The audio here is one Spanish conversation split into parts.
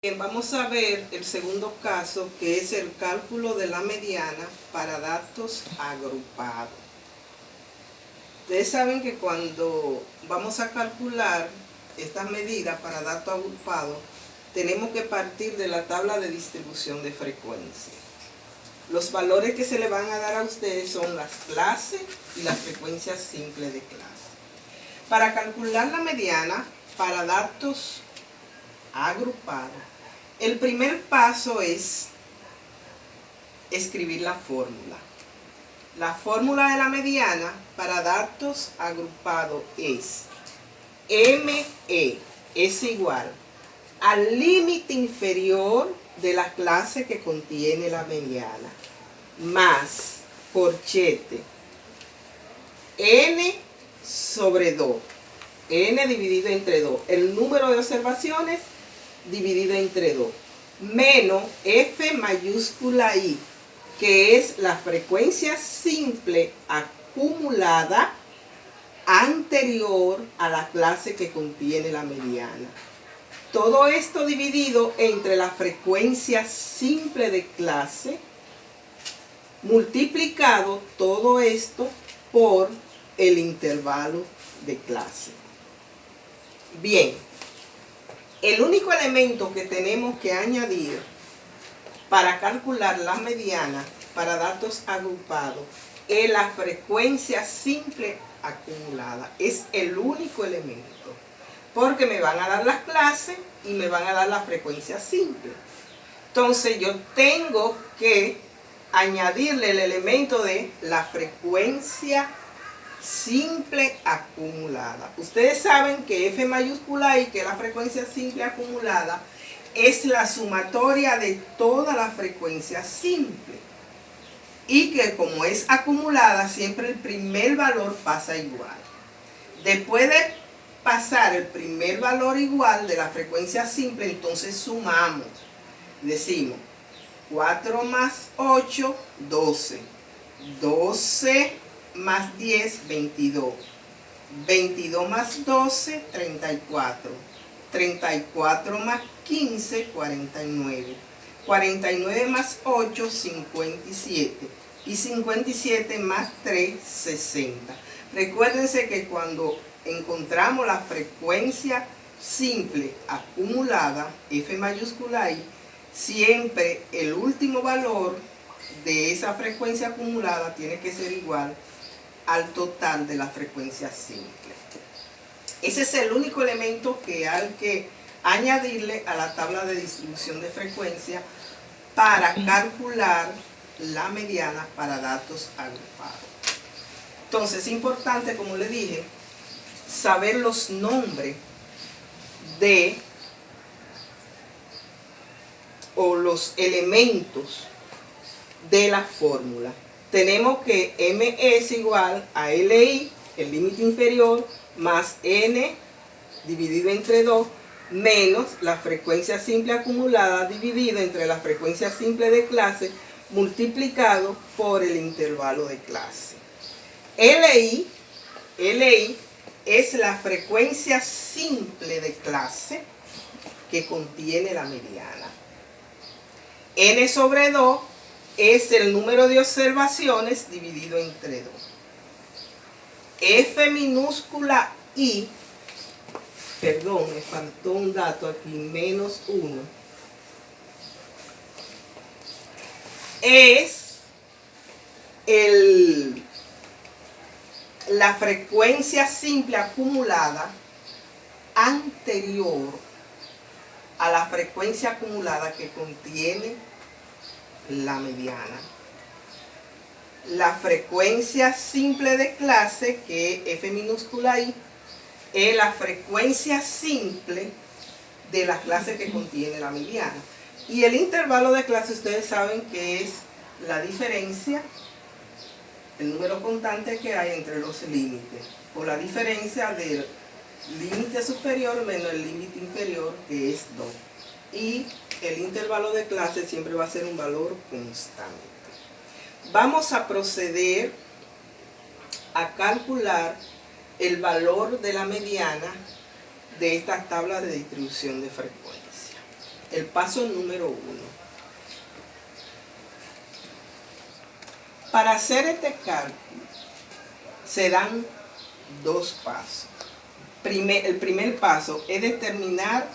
Vamos a ver el segundo caso, que es el cálculo de la mediana para datos agrupados. Ustedes saben que cuando vamos a calcular estas medidas para datos agrupados, tenemos que partir de la tabla de distribución de frecuencia. Los valores que se le van a dar a ustedes son las clases y las frecuencias simples de clase. Para calcular la mediana para datos agrupados, el primer paso es escribir la fórmula. La fórmula de la mediana para datos agrupados es ME es igual al límite inferior de la clase que contiene la mediana más corchete n sobre 2, n dividido entre 2, el número de observaciones dividido entre 2, menos F mayúscula I, que es la frecuencia simple acumulada anterior a la clase que contiene la mediana. Todo esto dividido entre la frecuencia simple de clase, multiplicado todo esto por el intervalo de clase. Bien, el único elemento que tenemos que añadir para calcular la mediana para datos agrupados es la frecuencia simple acumulada. Es el único elemento, porque me van a dar las clases y me van a dar la frecuencia simple. Entonces yo tengo que añadirle el elemento de la frecuencia simple acumulada. Ustedes saben que F mayúscula I, que es la frecuencia simple acumulada, es la sumatoria de toda la frecuencia simple. Y que como es acumulada, siempre el primer valor pasa igual. Después de pasar el primer valor igual de la frecuencia simple, entonces sumamos. Decimos 4 más 8, 12. 12 más 10, 22. 22 más 12, 34. 34 más 15, 49. 49 más 8, 57. Y 57 más 3, 60. Recuérdense que cuando encontramos la frecuencia simple acumulada, F mayúscula I, siempre el último valor de esa frecuencia acumulada tiene que ser igual al total de la frecuencia simple. Ese es el único elemento que hay que añadirle a la tabla de distribución de frecuencia para calcular la mediana para datos agrupados. Entonces es importante, como le dije, saber los nombres de o los elementos de la fórmula. Tenemos que M es igual a LI, el límite inferior, más N dividido entre 2, menos la frecuencia simple acumulada dividido entre la frecuencia simple de clase multiplicado por el intervalo de clase. LI es la frecuencia simple de clase que contiene la mediana. N sobre 2 es el número de observaciones dividido entre 2. F minúscula I, perdón, me faltó un dato aquí, menos 1, es la frecuencia simple acumulada anterior a la frecuencia acumulada que contiene la mediana. La frecuencia simple de clase, que es F minúscula I, es la frecuencia simple de la clase que contiene la mediana. Y el intervalo de clase, ustedes saben que es la diferencia, el número constante que hay entre los límites, o la diferencia del límite superior menos el límite inferior, que es 2. Y el intervalo de clase siempre va a ser un valor constante. Vamos a proceder a calcular el valor de la mediana de esta tabla de distribución de frecuencia. el paso número 1. Para hacer este cálculo se dan dos pasos. El primer paso es determinar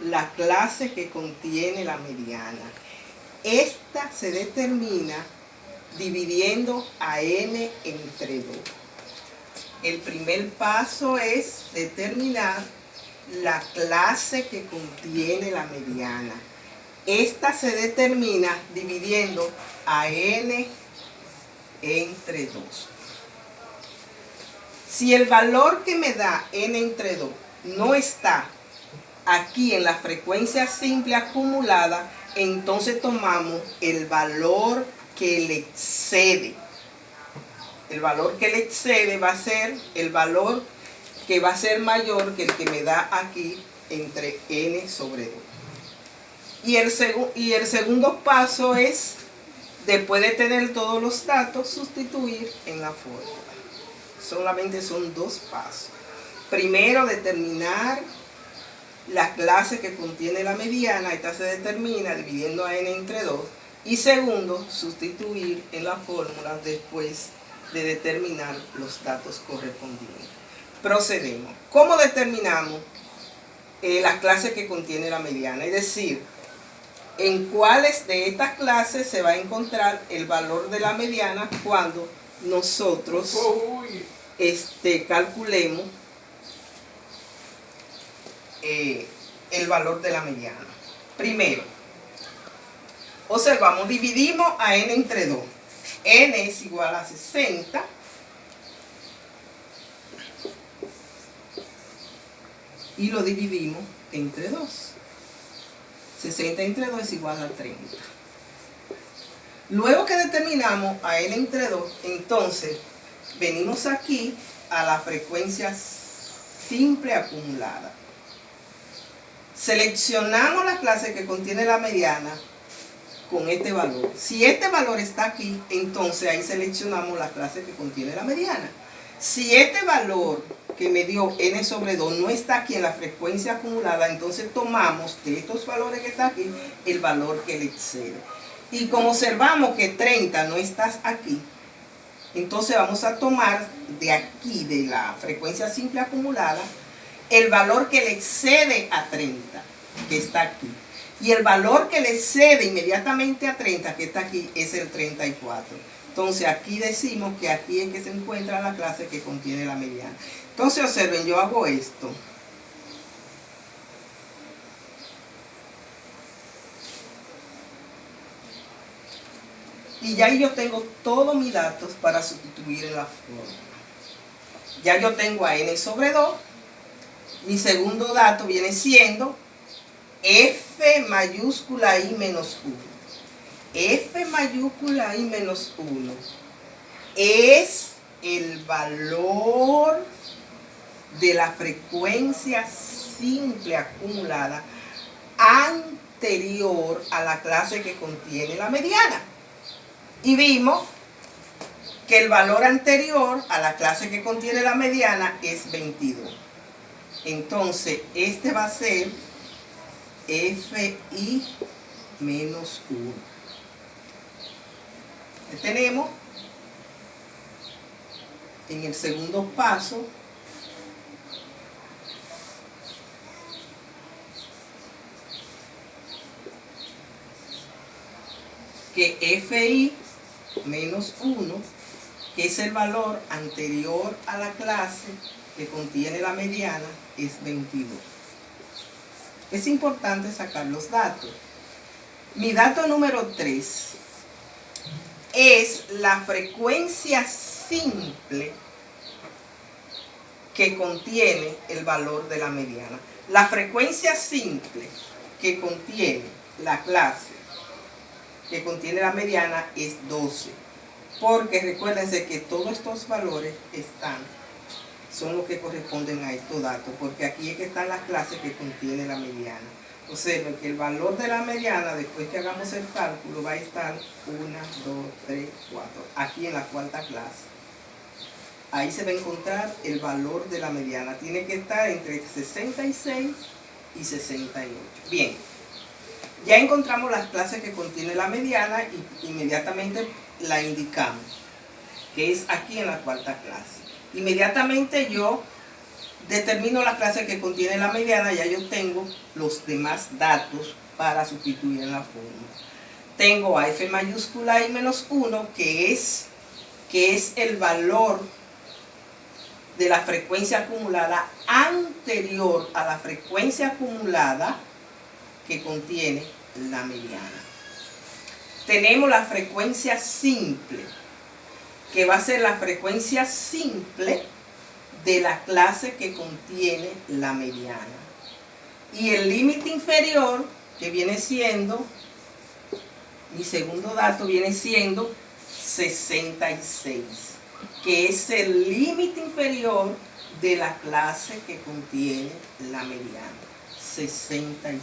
la clase que contiene la mediana. Esta se determina dividiendo a n entre 2. El primer paso es determinar la clase que contiene la mediana. Esta se determina dividiendo a n entre 2. Si el valor que me da n entre 2 no está aquí en la frecuencia simple acumulada, entonces tomamos el valor que le excede. El valor que le excede va a ser el valor que va a ser mayor que el que me da aquí entre n sobre 2. Y el segundo paso es, después de tener todos los datos, sustituir en la fórmula. Solamente son dos pasos. Primero, determinar la clase que contiene la mediana. Esta se determina dividiendo a n entre 2. Y segundo, sustituir en la fórmula después de determinar los datos correspondientes. Procedemos. ¿Cómo determinamos la clase que contiene la mediana? Es decir, en cuáles de estas clases se va a encontrar el valor de la mediana cuando nosotros calculemos el valor de la mediana. Primero, observamos, dividimos a n entre 2. N es igual a 60 y lo dividimos entre 2. 60 entre 2 es igual a 30. Luego que determinamos a n entre 2, entonces venimos aquí a la frecuencia simple acumulada. Seleccionamos la clase que contiene la mediana con este valor. Si este valor está aquí, entonces ahí seleccionamos la clase que contiene la mediana. Si este valor que me dio n sobre 2 no está aquí en la frecuencia acumulada, entonces tomamos de estos valores que está aquí el valor que le excede. Y como observamos que 30 no está aquí, entonces vamos a tomar de aquí, de la frecuencia simple acumulada, el valor que le excede a 30, que está aquí. Y el valor que le excede inmediatamente a 30, que está aquí, es el 34. Entonces aquí decimos que aquí es que se encuentra la clase que contiene la mediana. Entonces observen, yo hago esto. Y ya yo tengo todos mis datos para sustituir en la fórmula. Ya yo tengo a n sobre 2. Mi segundo dato viene siendo f mayúscula i menos 1. F mayúscula i menos 1 es el valor de la frecuencia simple acumulada anterior a la clase que contiene la mediana. Y vimos que el valor anterior a la clase que contiene la mediana es 22. Entonces, este va a ser fi menos 1. Tenemos en el segundo paso que fi menos 1, que es el valor anterior a la clase que contiene la mediana, es 22. Es importante sacar los datos. Mi dato número 3 es la frecuencia simple que contiene el valor de la mediana. La frecuencia simple que contiene la clase que contiene la mediana es 12. Porque recuérdense que todos estos valores son los que corresponden a estos datos, porque aquí es que están las clases que contiene la mediana. Observen que el valor de la mediana, después que hagamos el cálculo, va a estar 1, 2, 3, 4, aquí en la cuarta clase. Ahí se va a encontrar el valor de la mediana. Tiene que estar entre 66 y 68. Bien, Ya encontramos las clases que contiene la mediana y inmediatamente la indicamos, que es aquí en la cuarta clase. Inmediatamente yo determino las clases que contiene la mediana, ya yo tengo los demás datos para sustituir en la fórmula. Tengo a f mayúscula i menos 1, que es el valor de la frecuencia acumulada anterior a la frecuencia acumulada que contiene la mediana. Tenemos la frecuencia simple, que va a ser la frecuencia simple de la clase que contiene la mediana. Y el límite inferior, que viene siendo, mi segundo dato viene siendo 66, que es el límite inferior de la clase que contiene la mediana. 66.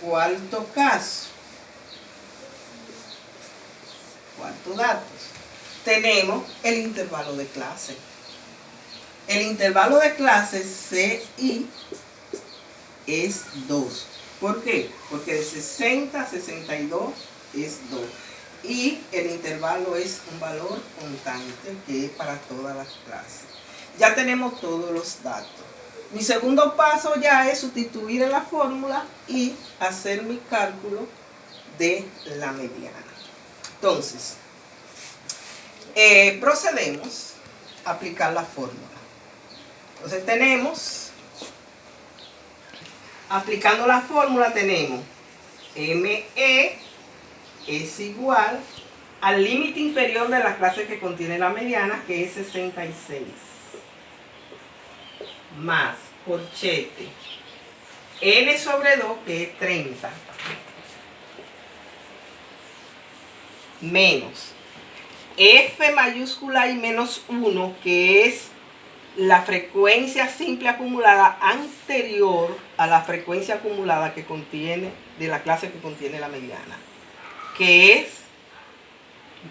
Cuarto caso. Cuarto dato. Tenemos el intervalo de clase. El intervalo de clase CI es 2. ¿Por qué? Porque de 60 a 62 es 2. Y el intervalo es un valor constante que es para todas las clases. Ya tenemos todos los datos. Mi segundo paso ya es sustituir en la fórmula y hacer mi cálculo de la mediana. Entonces, procedemos a aplicar la fórmula. Entonces tenemos, aplicando la fórmula tenemos ME es igual al límite inferior de la clase que contiene la mediana, que es 66, más corchete n sobre 2, que es 30, menos f mayúscula i menos 1, que es la frecuencia simple acumulada anterior a la frecuencia acumulada que contiene, de la clase que contiene la mediana, que es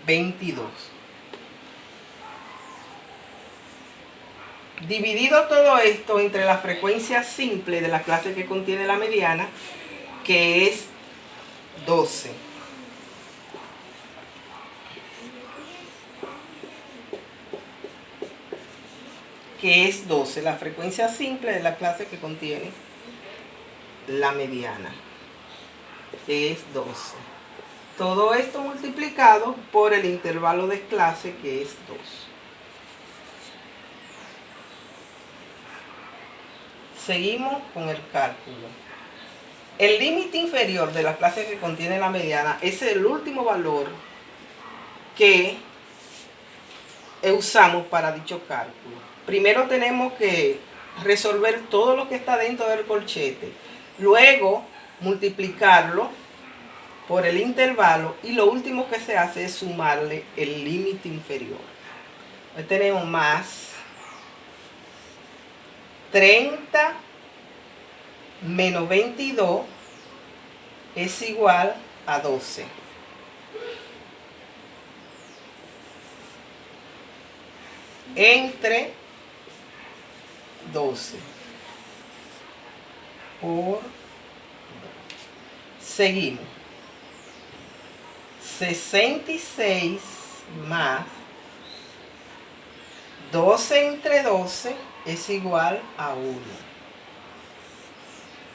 22. Dividido todo esto entre la frecuencia simple de la clase que contiene la mediana, que es 12. Que es 12, la frecuencia simple de la clase que contiene la mediana, que es 12. Todo esto multiplicado por el intervalo de clase, que es 2. Seguimos con el cálculo. El límite inferior de la clase que contiene la mediana es el último valor que usamos para dicho cálculo. Primero tenemos que resolver todo lo que está dentro del corchete, luego multiplicarlo por el intervalo y lo último que se hace es sumarle el límite inferior. Hoy tenemos más 30 menos 22 es igual a 12. Entre 12 por 2. Seguimos. 66 más 12 entre 12 es igual a 1.